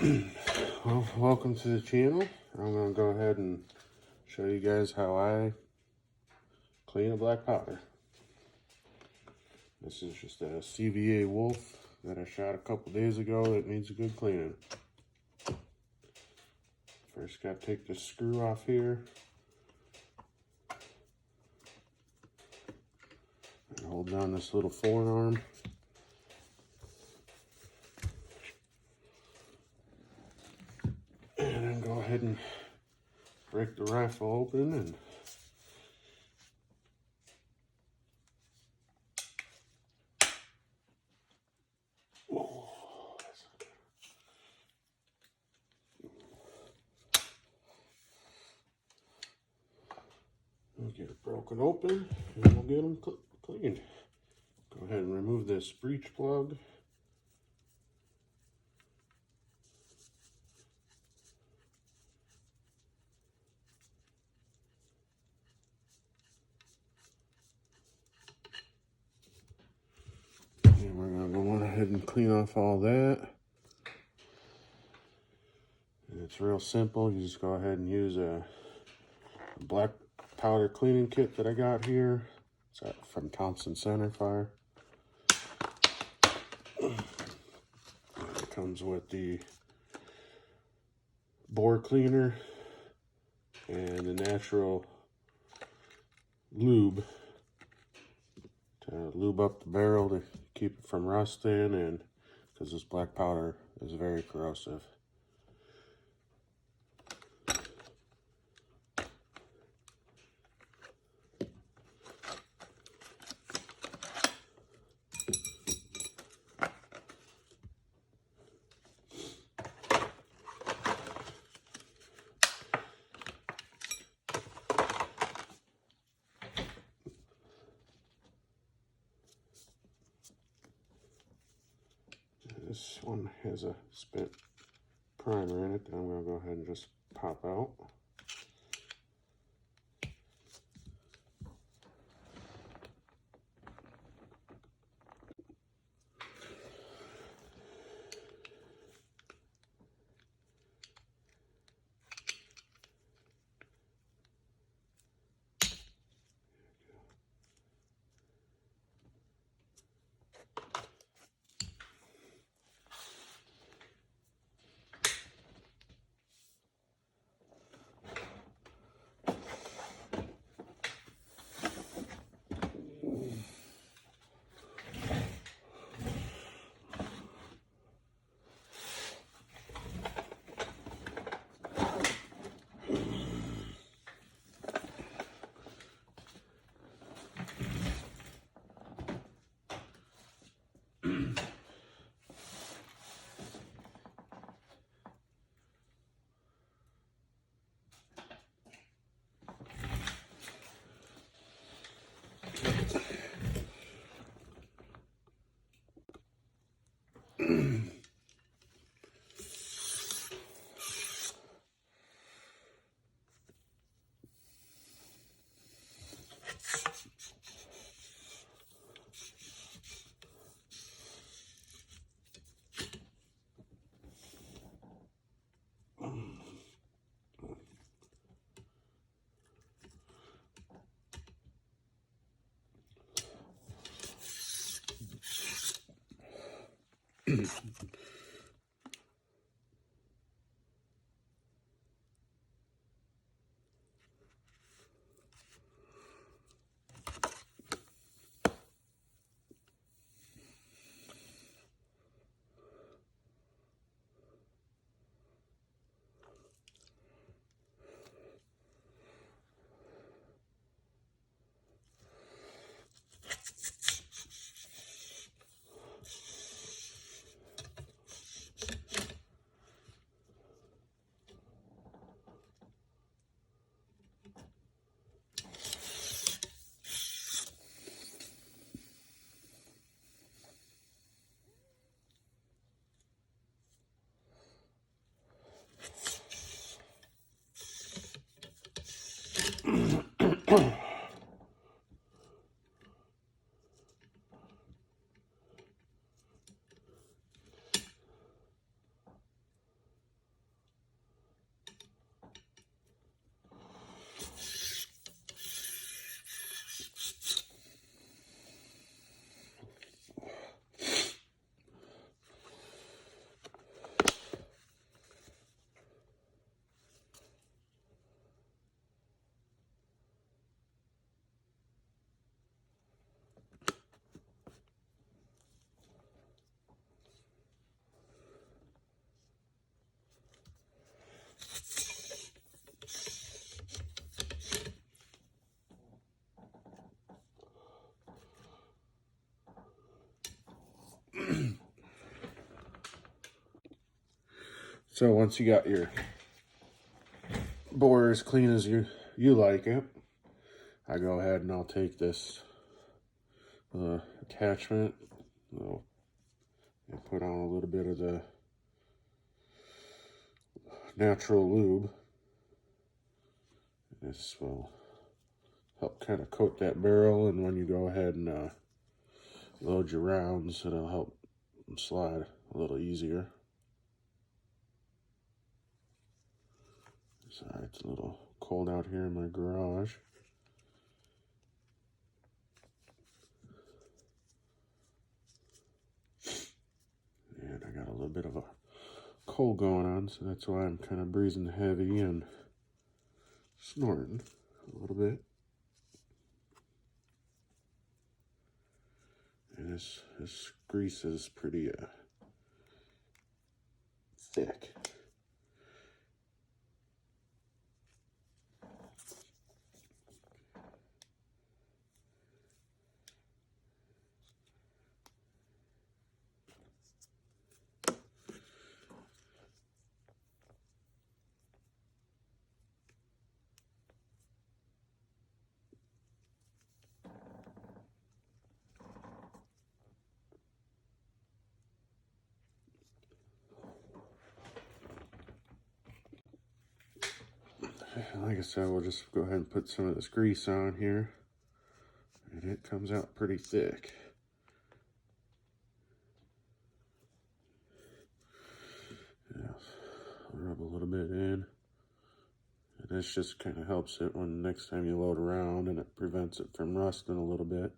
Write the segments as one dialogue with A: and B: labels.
A: Well, welcome to the channel. I'm going to go ahead and show you guys how I clean a black powder. This is just a CVA Wolf that I shot a couple days ago that needs a good cleaning. First got to take this screw off here. And hold down this little forearm. And then go ahead and break the rifle open and we'll get it broken open and we'll get them cleaned. Go ahead and remove this breech plug. And we're going to go ahead and clean off all that. And it's real simple. You just go ahead and use a black powder cleaning kit that I got here. It's from Thompson Centerfire. It comes with the bore cleaner and the natural lube to lube up the barrel to keep it from rusting, and because this black powder is very corrosive. This one has a spent primer in it that I'm going to go ahead and just pop out. So once you got your bore as clean as you like it, I go ahead and I'll take this attachment, and put on a little bit of the natural lube. This will help kind of coat that barrel, and when you go ahead and load your rounds, it'll help them slide a little easier. Sorry, it's a little cold out here in my garage. And I got a little bit of a cold going on, so that's why I'm kind of breathing heavy and snorting a little bit. And this grease is pretty thick. Like I said, we'll just go ahead and put some of this grease on here, and it comes out pretty thick. Yeah, rub a little bit in, and this just kind of helps it when next time you load around, and it prevents it from rusting a little bit.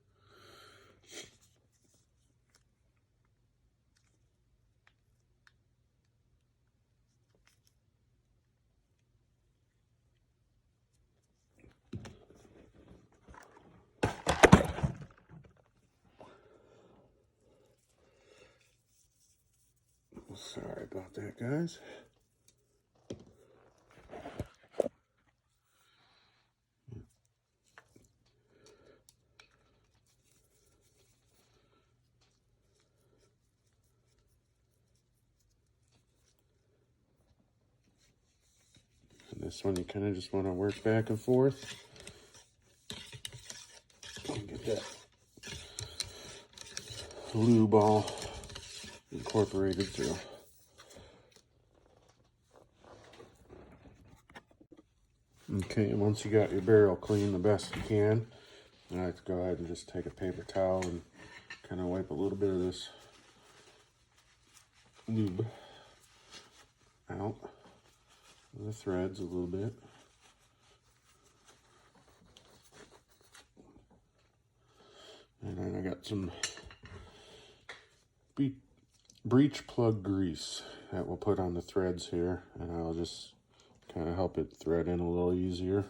A: Sorry about that, guys. And this one you kind of just want to work back and forth and get that lube all incorporated through. Okay, and once you got your barrel clean the best you can, I like to go ahead and just take a paper towel and kind of wipe a little bit of this lube out of the threads a little bit. And then I got some breech plug grease that we'll put on the threads here, and I'll just kind of help it thread in a little easier.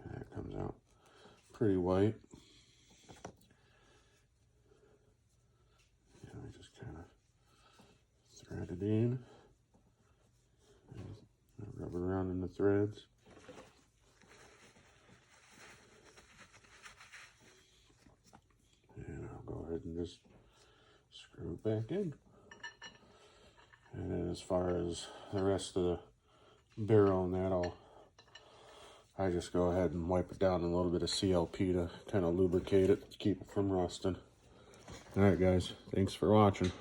A: And it comes out pretty white. And I just kind of thread it in and rub it around in the threads. And I'll go ahead and just screw it back in. And then as far as the rest of the barrel and that, I just go ahead and wipe it down in a little bit of CLP to kind of lubricate it, to keep it from rusting. All right, guys, thanks for watching.